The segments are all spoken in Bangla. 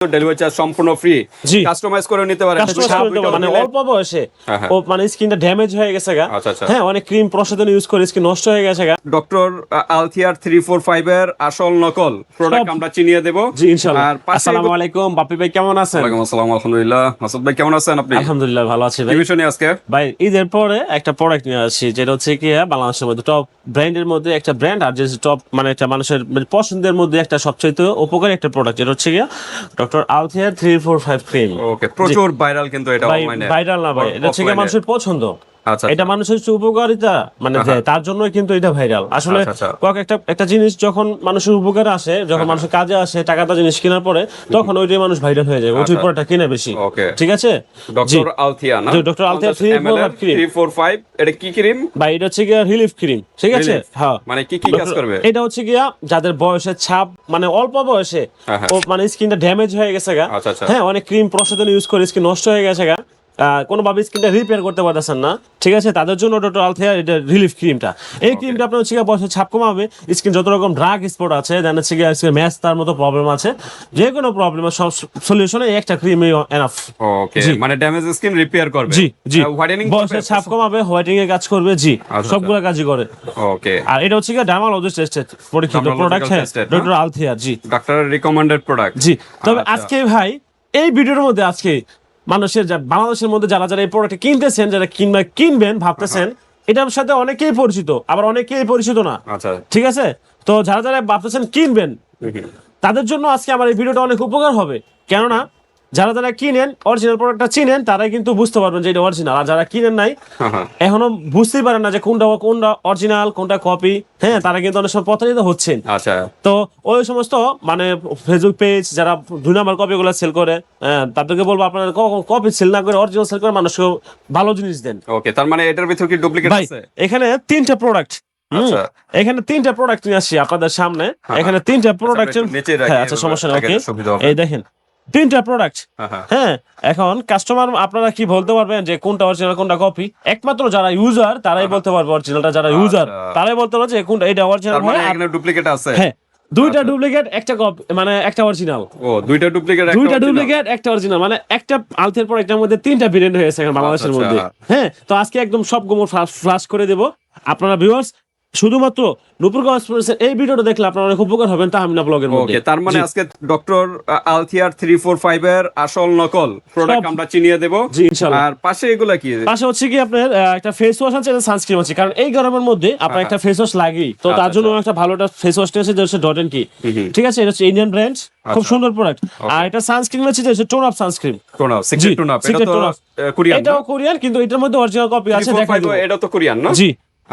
ডেলিভারি চার্জ সম্পূর্ণ ফ্রি। কাস্টমাইজ করে নিতে পারেন, মানে অল্প বয়সে ও মানে স্কিনটা ড্যামেজ হয়ে গেছে গা। হ্যাঁ, অনেক ক্রিম প্রসাধন ইউজ করে স্কিন নষ্ট হয়ে গেছে গা। ডক্টর আলথিয়ার 345 এর আসল নকল প্রোডাক্ট আমরা চিনিয়ে দেব। জি ইনশাআল্লাহ। আসসালামু আলাইকুম বাপি ভাই, কেমন আছেন? ওয়ালাইকুম আসসালাম, আলহামদুলিল্লাহ। মাসুদ ভাই কেমন আছেন আপনি? আলহামদুলিল্লাহ ভালো আছি ভাই। কি বিষয় নিয়ে আজকে? ভাই ঈদের পরে একটা প্রোডাক্ট নিয়ে আসছি, যেটা হচ্ছে কি বাংলাদেশের মধ্যে টপ ব্র্যান্ডের মধ্যে একটা ব্র্যান্ড, আর যে টপ মানে একটা মানুষের পছন্দের মধ্যে একটা সবচেয়ে উপকারী একটা প্রোডাক্ট, যেটা হচ্ছে কি ডক্টর আলথিয়ার 345 ক্রিম। ওকে, প্রচুর ভাইরাল কিন্তু এটা অনলাইনে। ভাইরাল না ভাই, এটা হচ্ছে কি মানুষের পছন্দ। এটা মানুষের উপকারিতা মানে তার জন্য কিন্তু এটা ভাইরাল। আসলে একটা জিনিস যখন মানুষের উপকারে আসে, যখন মানুষের কাজে আসে, টাকাটা জিনিস কেনার পরে, তখন ওইটাই মানুষ ভাইরাল হয়ে যায়, ওইটার পরটা কিনে বেশি। ঠিক আছে, ডক্টর আলথিয়া না? ডক্টর আলথিয়া 345 এটা কি ক্রিম ভাই? এটা হচ্ছে কি রিলিফ ক্রিম। ঠিক আছে, হ্যাঁ। মানে কি কি কাজ করবে এটা? হচ্ছে কি যাদের বয়সের ছাপ মানে অল্প বয়সে ও মানে স্কিনটা ড্যামেজ হয়ে গেছে গা। হ্যাঁ, অনেক ক্রিম প্রসাধন ইউজ করে স্কিন নষ্ট হয়ে গেছে গা, কোনোভাবে স্কিনটা রিপেয়ার করতে পারতেছেন না। ঠিক আছে, তাদের জন্য ডক্টর আলথিয়া এটা রিলিফ ক্রিমটা। এই ক্রিমটা আপনার হচ্ছে বয়সের ছাপ কমাবে, স্কিন যত রকম ড্রাগ স্পট আছে, দেন হচ্ছে ম্যাচ তার মতো প্রবলেম আছে, যে কোনো প্রবলেমের সব সলিউশনে একটা ক্রিম এনাফ। ওকে, মানে ড্যামেজ স্কিন রিপেয়ার করবে। জি জি, হোয়াইটেনিং বয়সের ছাপ কমাবে, হোয়াইটেনিং এর কাজ করবে। জি, সবগুলো কাজই করে। ওকে, আর এটা হচ্ছে ডার্মালজিস্ট টেস্টেড পরীক্ষিত প্রোডাক্ট, ডক্টর আলথিয়া। জি, ডাক্তারের রিকমেন্ডেড প্রোডাক্ট। জি, তবে আজকে ভাই এই ভিডিওর মধ্যে আজকে মানুষের বাংলাদেশের মধ্যে যারা যারা এই প্রোডাক্ট কিনতেছেন, যারা কিনবেন ভাবতেছেন, এটার সাথে অনেকেই পরিচিত, আবার অনেকেই পরিচিত না। ঠিক আছে, তো যারা যারা ভাবতেছেন কিনবেন, তাদের জন্য আজকে আমার এই ভিডিওটা অনেক উপকার হবে। কেননা যারা যারা কিনেন, অরিজিনাল প্রোডাক্টটা চিনেন, তারাই কিন্তু বুঝতে পারবেন যে এটা অরিজিনাল। আর যারা কিনেন নাই, এখনো বুঝতেই পারেন না যে কোনটা অরিজিনাল কোনটা কপি, হ্যাঁ, তারা কিন্তু অনেক সময় প্রতারিত হচ্ছেন। তো ওই সমস্ত মানে ফেসবুক পেজ যারা 2 নাম্বার কপি গুলো সেল করে, তাদেরকে বলবো আপনারা কপি সেল না করে অরিজিনাল সেল করে মানুষকে ভালো জিনিস দেন। ওকে, তার মানে এটার ভিতর কি ডুপ্লিকেট আছে? এখানে 3টা প্রোডাক্ট, এখানে 3টা প্রোডাক্ট নিয়ে আসছি আপনাদের সামনে। এখানে 3টা প্রোডাক্ট, আচ্ছা সমস্যা নেই। ওকে, এই দেখেন 3টা প্রোডাক্ট। হ্যাঁ, এখন কাস্টমার আপনারা কি বলতে পারবেন যে কোনটা অরিজিনাল কোনটা কপি? একমাত্র যারা ইউজার তারাই বলতে পারবে, অরিজিনালটা যারা ইউজার তারাই বলতে পারবে যে কোনটা এটা অরিজিনাল হয়। এখানে ডুপ্লিকেট আছে। হ্যাঁ, 2টা ডুপ্লিকেট একটা কপি, মানে একটা অরিজিনাল। ও, 2টা ডুপ্লিকেট একটা অরিজিনাল, মানে একটা আলথিয়ার প্রোডাক্টের মধ্যে 3টা ভেরিয়েন্ট হয়েছে এখন বাংলাদেশের মধ্যে। হ্যাঁ, তো আজকে একদম সব গোমর ফ্লাশ করে দেব। আপনারা ভিউয়ার্স শুধুমাত্র নূপুর এক্সপ্রেসের এই ভিডিওটা দেখলে আপনারা অনেক উপকার হবেন তাহমিনা ব্লগের মধ্যে। ওকে, তার মানে আজকে ডক্টর আলথিয়ার 345 এর আসল নকল প্রোডাক্ট আমরা চিনিয়ে দেব। জি ইনশাআল্লাহ। আর পাশে এগুলা কি? পাশে হচ্ছে কি আপনার একটা ফেস ওয়াশ আছে, সানস্ক্রিন আছে, কারণ এই গরমের মধ্যে আপনার একটা ফেস ওয়াশ লাগেই। তো তার জন্য একটা ভালো একটা ফেস ওয়াশ আছে, যেটা হচ্ছে ডট এন্ড কি। ঠিক আছে, এটা হচ্ছে ইন্ডিয়ান ব্র্যান্ড, খুব সুন্দর প্রোডাক্ট। আর এটা সানস্ক্রিন আছে, যেটা হচ্ছে tone up sunscreen. Secret tone up, এটা তো কোরিয়ান। এটাও কোরিয়ান, কিন্তু এটার মধ্যে অরিজিনাল কপি আছে, দেখাই দেব। এটা তো কোরিয়ান না? জি।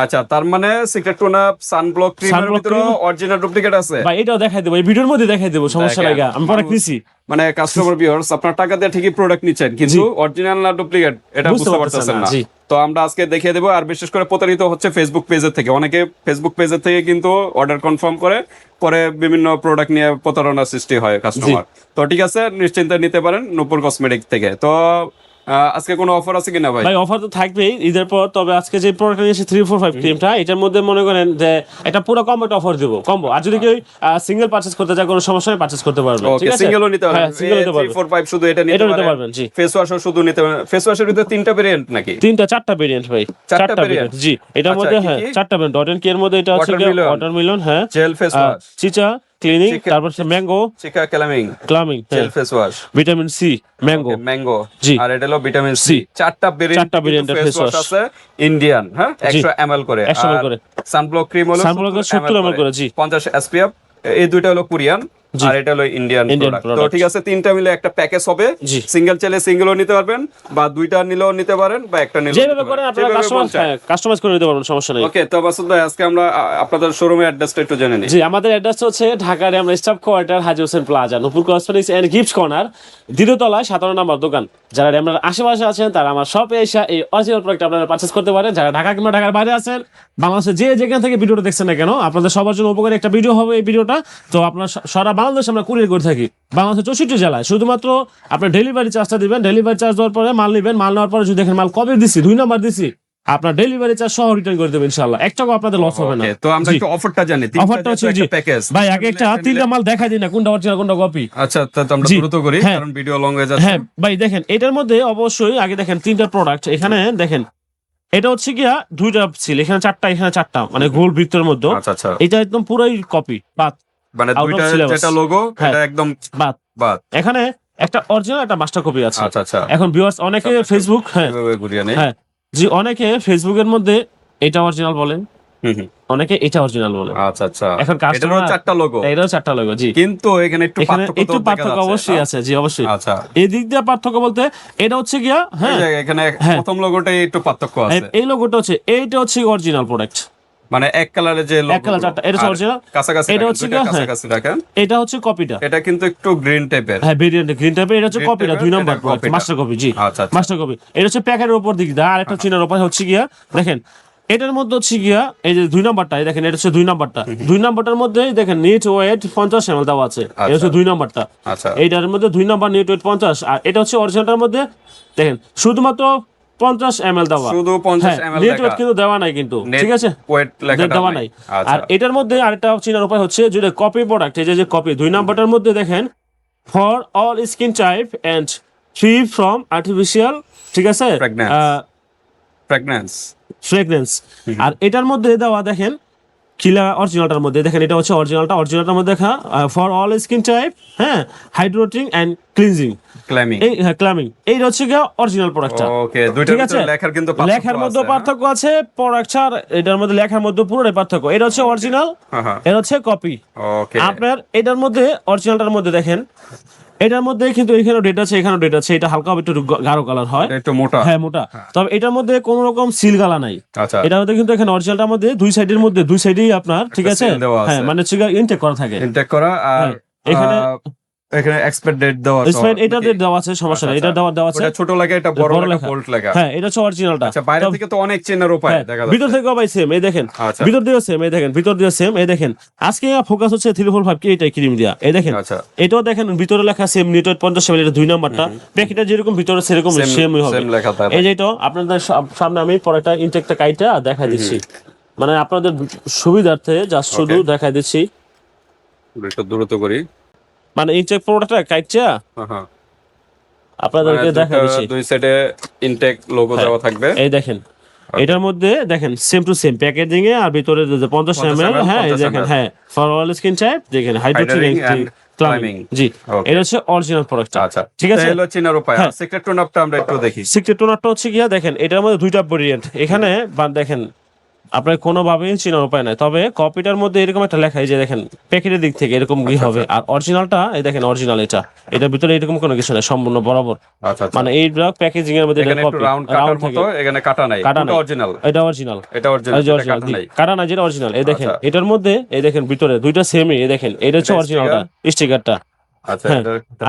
আচ্ছা, তার মানে সিক্রেট টোন আপ সানব্লক ক্রিমের ভিতরে অরিজিনাল ডুপ্লিকেট আছে ভাই। এটাও দেখাই দেব, এই ভিডিওর মধ্যে দেখাই দেব, সমস্যা নাই। আমি প্রোডাক্ট নিছি, মানে কাস্টমার ভিউয়ার্স আপনার টাকা দিয়ে ঠিকই প্রোডাক্ট নিচ্ছেন, কিন্তু অরিজিনাল না ডুপ্লিকেট এটা বুঝতে পারতেছেন না। তো আমরা আজকে দেখিয়ে দেব। আর বিশেষ করে প্রতারিত হচ্ছে ফেসবুক পেজের থেকে। অনেকে ফেসবুক পেজের থেকে কিন্তু অর্ডার কনফার্ম করে, পরে বিভিন্ন প্রোডাক্ট নিয়ে প্রতারণার সৃষ্টি হয় কাস্টমার। তো ঠিক আছে, নিশ্চিন্তে নিতে পারেন নূপুর কসমেটিক থেকে। তো আজকে কোনো অফার আছে কিনা ভাই? অফার তো থাকবেই ঈদের পর। তবে আজকে যে প্রোডাক্ট নিয়েছি 345 ক্রিমটা, এটার মধ্যে মনে করেন যে এটা পুরো কম্বো অফার দেব, কম্বো। আর যদি কেউ সিঙ্গেল পারচেজ করতে চায়, কোনো সমস্যা নেই, পারচেজ করতে পারবেন। ঠিক আছে, সিঙ্গেলও নিতে পারবেন। 345 শুধু এটা নিতে পারবেন। জি, ফেস ওয়াশও শুধু নিতে পারবেন। ফেস ওয়াশের ভিতরে 3টা ভেরিয়েন্ট নাকি? 4টা ভেরিয়েন্ট ভাই, 4টা ভেরিয়েন্ট। জি, এটার মধ্যে 4টা ভেরিয়েন্ট। ডট এন্ড কি এর মধ্যে এটা হচ্ছে ওয়াটারমেলন, হ্যাঁ, জেল ফেস ওয়াশ, চিচা ক্লিনিং, তারপর হচ্ছে ম্যাঙ্গো, চিকা ক্লামিং gel face wash, vitamin C mango. জি, আর এটা হলো ভিটামিন সি। 4টা ভেরিয়েন্টের ফেস ওয়াশ আছে ইন্ডিয়ান, হ্যাঁ, 100 ml করে। 100 ml করে। সানব্লক ক্রিম হলো 70 ml করে। জি, 50 SPF। এই দুইটা হলো কোরিয়ান, আর এটা হলো ইন্ডিয়ান প্রোডাক্ট। তো ঠিক আছে, 3টা মিলে একটা প্যাকেজ হবে। সিঙ্গেল চাইলে সিঙ্গেলও নিতে পারবেন, বা 2টা নিলেও নিতে পারেন, বা একটা নিলেও যেভাবে করেন আপনারা কাস্টমাইজ করে নিতে পারবেন, সমস্যা নেই। ওকে, তো মাসুদ ভাই আজকে আমরা আপনাদের শোরুমের অ্যাড্রেসটা একটু জেনে নিই। জি, আমাদের অ্যাড্রেস হচ্ছে ঢাকার আমরা staff quarter, Haji Hossain plaza, Nupur cosmetics and gift corner, 2য় তলায় 57 নম্বর দোকান। যারা আমরা আশেপাশে আছেন, তারা আমার শপে এসে এই অরিজিনাল প্রোডাক্ট আপনারা পারচেজ করতে পারেন। যারা ঢাকা কিংবা ঢাকার বাইরে আছেন, বাংলাদেশে যেখান থেকে ভিডিওটা দেখছেন না কেন, আপনাদের সবার জন্য উপকারী একটা ভিডিও হবে এই ভিডিওটা। তো আপনার সারা বাংলাদেশ আমরা কুরিয়ার করে থাকি, বাংলাদেশের 64 জেলায়। শুধুমাত্র আপনার ডেলিভারি চার্জটা দিবেন, ডেলিভারি চার্জ দেওয়ার পরে মাল নেবেন, মাল নেওয়ার পরে যদি দেখেন মাল কবে দিছি, 2 নাম্বার দিছি, আপনার ডেলিভারি চার্জ সহ রিটার্ন করে দেবেন ইনশাআল্লাহ, এক টাকাও আপনাদের লস হবে না। তো আমরা একটু অফারটা জানি। অফারটা হচ্ছে জি ভাই, আগে একটা তিনটা মাল দেখাই দিই না, কোনটা অরিজিনাল কোনটা কপি। আচ্ছা, তো আমরা দ্রুত করি কারণ ভিডিও লং হয়ে যাচ্ছে। হ্যাঁ ভাই দেখেন, এটার মধ্যে অবশ্যই আগে দেখেন তিনটা প্রোডাক্ট, এখানে দেখেন এটা হচ্ছে গিয়া দুইটা ছিল, এখানে চারটা, এখানে চারটা, মানে গোল বৃত্তের মধ্যে। আচ্ছা, এটা একদম পুরোই কপি বাদ, মানে দুইটা যেটা লোগো এটা একদম বাদ। এখানে একটা অরিজিনাল একটা মাস্টার কপি আছে। আচ্ছা, এখন ভিউয়ার্স অনেকে ফেসবুক হ্যাঁ জি, অনেকে ফেসবুকের মধ্যে এটা অরিজিনাল বলেন, অনেকে এটা অরিজিনাল বলেন। আচ্ছা, এখন কাস্টমার চারটা লোগো, এটাও চারটা লোগো জি, কিন্তু এখানে একটু পার্থক্য অবশ্যই আছে জি, অবশ্যই। আচ্ছা, এই দিক দিয়ে পার্থক্য বলতে এটা হচ্ছে গিয়া হ্যাঁ এখানে প্রথম লোগোটাই একটু পার্থক্য আছে। এই লোগোটা হচ্ছে, এইটা হচ্ছে অরিজিনাল প্রোডাক্ট, মানে এক কালারে যে লোগো, এক কালার চারটা, এটা অরিজিনাল, কাছাকাছি এটা হচ্ছে কাছাকাছি রাখেন, এটা হচ্ছে কপিটা, এটা কিন্তু একটু গ্রিন টাইপের, হ্যাঁ ভেরিয়েন্ট গ্রিন টাইপের, এটা হচ্ছে কপিটা 2 নাম্বার মাস্টার কপি জি, মাস্টার কপি। এটা হচ্ছে প্যাকেটের উপর দিক দিয়ে, আর একটা চিনার উপর হচ্ছে গিয়া দেখেন এটার মধ্যে হচ্ছে গিয়া এই যে 2 নাম্বারটা, দেখেন এটা হচ্ছে 2 নাম্বারটা, 2 নাম্বারটার মধ্যে দেখেন নেট ওয়েট 50 ml দেওয়া আছে, এটা হচ্ছে 2 নাম্বারটা। আচ্ছা, এইটার মধ্যে 2 নাম্বার নেট ওয়েট 50, আর এটা হচ্ছে অরিজিনালটার মধ্যে দেখেন শুধুমাত্র 50 ml দেওয়া, শুধু 50 ml নেট ওয়েট কিন্তু দেওয়া নাই কিন্তু, ঠিক আছে ওয়েট লেখা দেওয়া নাই। আর এটার মধ্যে আরেকটা চিনার উপায় হচ্ছে যদি কপি প্রোডাক্ট, এই যে কপি 2 নাম্বারটার মধ্যে দেখেন for all skin type and free from artificial, ঠিক আছে, ফ্রেগনেন্স। আর এটার মধ্যে দেওয়া দেখেন কিলা অরিজিনালটার মধ্যে দেখেন, এটা হচ্ছে অরিজিনালটার মধ্যে দেখা ফর অল স্কিন টাইপ, হ্যাঁ হাইড্রেটিং এন্ড ক্লিনজিং, ক্লামিং, এই হচ্ছে গিয়া অরিজিনাল প্রোডাক্টটা। ওকে, দুইটার মধ্যে লেখার কিন্তু লেখার মধ্যে পার্থক্য আছে, প্রোডাক্ট আর এটার মধ্যে লেখার মধ্যে পুরোটাই পার্থক্য। এটা হচ্ছে অরিজিনাল, এটা হচ্ছে কপি। ওকে, আপনার এটার মধ্যে অরিজিনালটার মধ্যে দেখেন এটার মধ্যে কিন্তু এখানেও ডেট আছে, এখানেও ডেট আছে, এটা হালকা একটু গাঢ় কালার হয়, একটু মোটা, হ্যাঁ মোটা, তবে এটার মধ্যে কোনো রকম সিল গালা নাই। আচ্ছা, এটার মধ্যে কিন্তু এখানে অরিজিনালটার মধ্যে দুই সাইডের মধ্যে দুই সাইডেই আপনার, ঠিক আছে, হ্যাঁ মানে ইনটেক করা থাকে, ইনটেক করা। আর এখানে এক্সপায়ার ডেট দেওয়া আছে, এটা ডেট দেওয়া আছে, সমস্যা নেই, এটা দেওয়া আছে, ওটা ছোট লেখা, এটা বড় লেখা, বোল্ড লেখা, হ্যাঁ এটা হচ্ছে অরিজিনালটা। আচ্ছা, বাইরে থেকে তো অনেক চেনার উপায় দেখা যাচ্ছে, ভিতর থেকেও ভাই সেম, এই দেখেন ভিতর দিয়েও সেম, এই দেখেন ভিতর দিয়েও সেম, এই দেখেন আজকে ফোকাস হচ্ছে 345 কি এটাই ক্রিম দিয়া, এই দেখেন এটাও দেখেন ভিতরে লেখা সেম নিউটন 50 ml, এটা 2 নাম্বারটা, প্যাকেটটা যেরকম ভিতরে সেরকম সেমই হবে, এই যে এটা আপনাদের সামনে আমি পরেরটা ইনটেকটা কাইটা দেখাই দিচ্ছি, মানে আপনাদের সুবিধার্থে জাস্ট শুধু দেখাই দিচ্ছি, একটু দ্রুত করি, মানে ইনটেক প্রোডাক্টটা কাইটা আপনাদেরকে দেখাই দিচ্ছি, দুই সাইডে ইনটেক লোগো দেওয়া থাকবে, এই দেখেন এটার মধ্যে দেখেন সেম টু সেম প্যাকেজিং এ, আর ভিতরে 50 ml, হ্যাঁ এই দেখেন, হ্যাঁ ফর অল স্কিন টাইপ, দেখেন হাইড্রেটিং এন্ড ক্লামিং জি, এটা হচ্ছে অরিজিনাল প্রোডাক্ট। আচ্ছা, ঠিক আছে, এলো চিনার উপায়। সিক্রেট টোন আপটা আমরা একটু দেখি। সিক্রেট টোনারটা হচ্ছে গিয়া দেখেন এটার মধ্যে দুইটা ভেরিয়েন্ট, এখানে দেখেন আপনার কোনোভাবেই চেনার উপায় নাই, তবে কপিটার মধ্যে এরকম একটা লেখা, এই যে দেখেন প্যাকেটের দিক থেকে এরকম কি হবে, আর অরিজিনালটা এই দেখেন অরিজিনাল, এটার ভিতরে এরকম কোনো কিছু নাই, সম্পূর্ণ বরাবর, মানে এই প্যাকেজিং এর মধ্যে এখানে একটু রাউন্ড কাটার মতো, এখানে কাটা নাই, এটা অরিজিনাল, এটা অরিজিনাল, কাটা নাই, কাটা নাই, যেটা অরিজিনাল। এই দেখেন এটার মধ্যে এই দেখেন ভিতরে দুইটা সেমই, এই দেখেন এটা হচ্ছে অরিজিনালটা স্টিকারটা, আচ্ছা,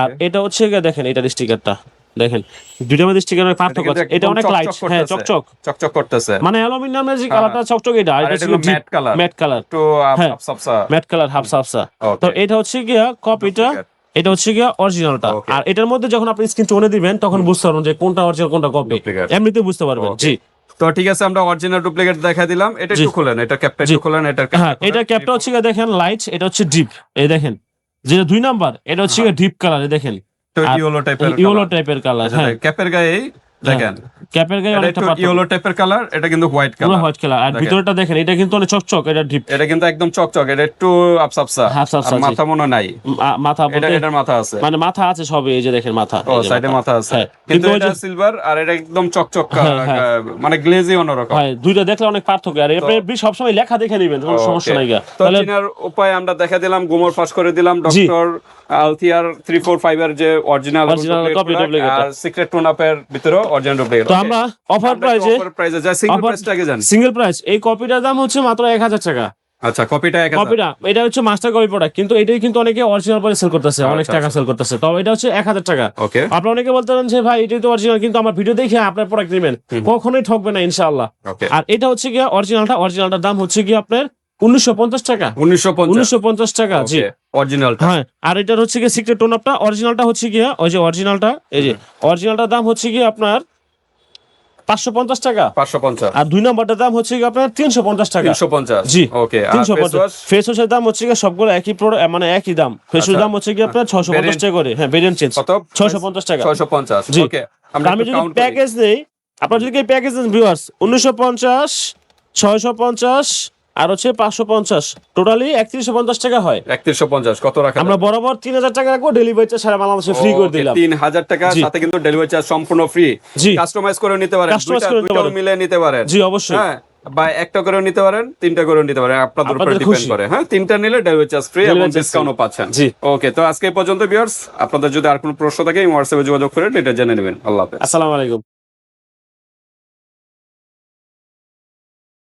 আর এটা হচ্ছে দেখেন এটার স্টিকারটা, দেখেন দুইটার মধ্যে স্টিকারের পার্থক্য আছে, এটা অনেক লাইট, হ্যাঁ চকচক করতেছে, মানে অ্যালুমিনিয়ামের যে কালারটা চকচক, এটা হচ্ছে ম্যাট কালার, একটু হাফসাফসা, ম্যাট কালার হাফসাফসা। তো এটা হচ্ছে গিয়া কপিটা, এটা হচ্ছে গিয়া অরিজিনালটা, আর এটার মধ্যে যখন আপনি স্ক্রিন টোনে দিবেন তখন বুঝতে পারবেন যে কোনটা অরিজিনাল কোনটা কপি, এমনিতে বুঝতে পারবেন জি। তো ঠিক আছে, আমরা অরিজিনাল ডুপ্লিকেট দেখা দিলাম, এটা একটু খুলেন, এটা ক্যাপটা একটু খুলেন, এটা ক্যাপটা হচ্ছে দেখেন লাইট, এটা হচ্ছে ডিপ, এই দেখেন যেটা 2 নাম্বার, এটা হচ্ছে ডিপ কালার, দেখেন ইয়েলো টাইপের কালার, হ্যাঁ ক্যাপের গায়ে দেখেন, ক্যাপের গায়ে অনেকটা পার্থক্য, ইয়েলো টাইপের কালার, এটা কিন্তু হোয়াইট কালার, আর ভিতরটা দেখেন এটা কিন্তু অনেক চকচক, এটা ডিপ, এটা কিন্তু একদম চকচক, এটা একটু আফসাফসা, আর মাথা মনে নাই, মাথা বলতে এটার মাথা আছে, মানে মাথা আছে সবে, এই যে দেখেন মাথা, ও সাইডে মাথা আছে, কিন্তু এটা সিলভার, আর এটা একদম চকচক, মানে গ্লেজি অন্যরকম, হয় দুইটা দেখলে অনেক পার্থক্য, আর আপনি সব সময় লেখা দেখে নেবেন, কোনো সমস্যা নাই। তাহলে চিনার উপায় আমরা দেখা দিলাম, গোমর ফাঁস করে দিলাম, ডক্টর আলথিয়ার 345 এর যে অরিজিনাল কপি ডুপ্লিকেট, আর সিক্রেট টোন আপের ভিতরে অরিজিনাল ডুপ্লিকেট। তো আমরা অফার প্রাইসে যা সিঙ্গেল প্রাইসটা আগে জানি, সিঙ্গেল প্রাইস এই কপিটার দাম হচ্ছে মাত্র 1000 টাকা। আচ্ছা, কপিটা এটা হচ্ছে মাস্টার কপি প্রোডাক্ট, কিন্তু এটাই কিন্তু অনেকে অরিজিনাল পরে সেল করতেছে, অনেক টাকা সেল করতেছে, তবে এটা হচ্ছে 1000 টাকা। আপনি অনেকে বলতে পারেন যে ভাই এটাই তো অরিজিনাল, কিন্তু আমার ভিডিও দেখে আপনার প্রোডাক্ট নেবেন, কখনোই ঠকবে না ইনশাআল্লাহ। আর এটা হচ্ছে গিয়ে অরিজিনালটার দাম হচ্ছে গিয়ে আপনার 1950 টাকা, 1950 টাকা জি অরিজিনালটা, হ্যাঁ। আর এটার হচ্ছে গিয়ে সিক্রেট টোন আপটা অরিজিনালটা হচ্ছে গিয়ে ওই যে অরিজিনালটা, এই যে অরিজিনালটার দাম হচ্ছে গিয়ে আপনার 550 টাকা। 550। আর 2 নম্বরটার দাম হচ্ছে কি আপনার 350 টাকা। 350। জি ওকে। আর 350। ফেস ওয়াশের দাম হচ্ছে কি সবগুলো একই মানে একই দাম। ফেস ওয়াশের দাম হচ্ছে কি আপনার 650 টাকা করে। হ্যাঁ, ভেরিয়েন্ট চেঞ্জ। কত? 650 টাকা। 650। জি। ওকে। আমি যদি প্যাকেজ নেই, আপনারা যদি প্যাকেজ নেন ভিউয়ার্স, 1950, 650 আর হচ্ছে 550, টোটালি 3150 টাকা হয়। 3150 কত রাখা? আমরা বরাবর 3000 টাকা রাখবো, ডেলিভারি চার্জ সারা বাংলাদেশে ফ্রি করে দিলাম। 3000 টাকা, সাথে কিন্তু ডেলিভারি চার্জ সম্পূর্ণ ফ্রি। কাস্টমাইজ করে নিতে পারেন, দুইটা মিলে নিতে পারেন। জি অবশ্যই। হ্যাঁ, বা একটা করে নিতে পারেন, তিনটা করে নিতে পারেন, আপনাদের উপর ডিপেন্ড করে। হ্যাঁ, তিনটা নিলে ডেলিভারি চার্জ ফ্রি এবং ডিসকাউন্টও পাচ্ছেন। জি। ওকে, তো আজকে এই পর্যন্ত ভিউয়ার্স, আপনাদের যদি আর কোনো প্রশ্ন থাকে হোয়াটসঅ্যাপে যোগাযোগ করে এটা জেনে নেবেন। আল্লাহ হাফেজ। আসসালামু আলাইকুম।